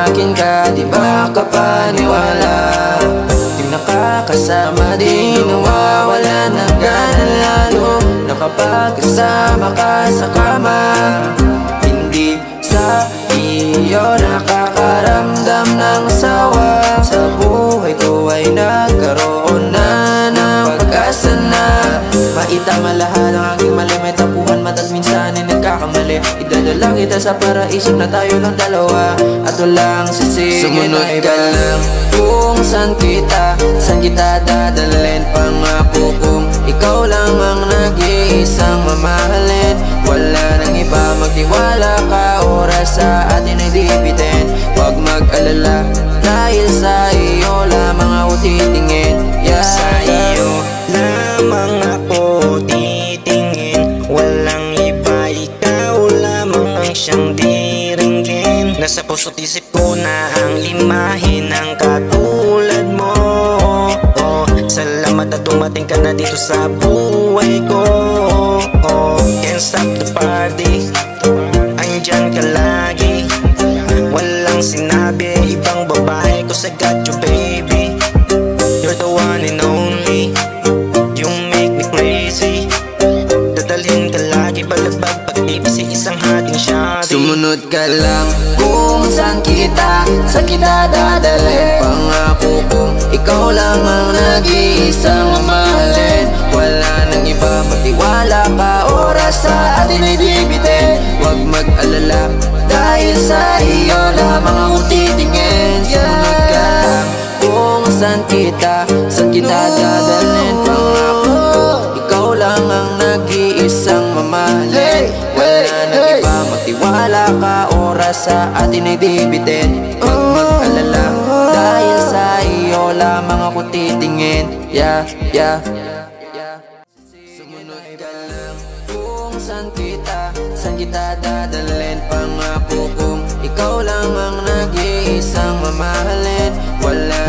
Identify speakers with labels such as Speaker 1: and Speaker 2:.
Speaker 1: akin ka, di ba kapaniwala? Di nakakasama di nawawala ng gana, lalo na kapag kasama ka sa kama. Hindi sa iyo nakakaramdam ng sawa. Sa buhay ko ay nagkaroon na ng pag-asa na maitama lahat ang aking mali. May tapuhan mata't minsan ay nagkakamali. Idadala kita sa paraisip na tayo lang dalawa at walang sisig. Sumunod ka lang kung saan kita dadalhin. Pangako kong ikaw lang ang nag-iisang mamahalin. Wala nang iba, magtiwala ka, oras sa atin ay dibitin. Huwag mag-alala, dahil sa iyo lamang ako titingin.
Speaker 2: Sa iyo lamang ako titingin. Walang iba, ikaw lamang ang siyang diringgin. Nasa puso't isip ko na ang imahe ng katulad mo. Salamat at dumating ka na dito sa buhay ko. Can't stop the party, andyan ka lagi. Walang sinabi, ibang babae ko sa got you baby. You're the one and only, you make me crazy. Dadalhin ka lagi, balagbag pag-ibig sa isang hating shawty.
Speaker 1: Sumunod ka lang kung saan kita dadalhin. Pangako kong ikaw lang ang nag-iisang mamahalin. Wala nang iba, magtiwala ka, oras sa atin ay dibitin. Huwag mag-alala, dahil sa iyo lamang ako titingin. Sumunod ka lang kung saan kita dadalhin. Pangako kong ikaw lang ang nag-iisang mamahalin. Wala nang iba, magtiwala ka, oras sa atin ay dibitin. Huwag mag-alala, dahil sa iyo lamang ako titingin. Sumunod ka lang kung saan kita dadalhin. Pangako kong ikaw lang ang nag-iisang mamahalin. Wala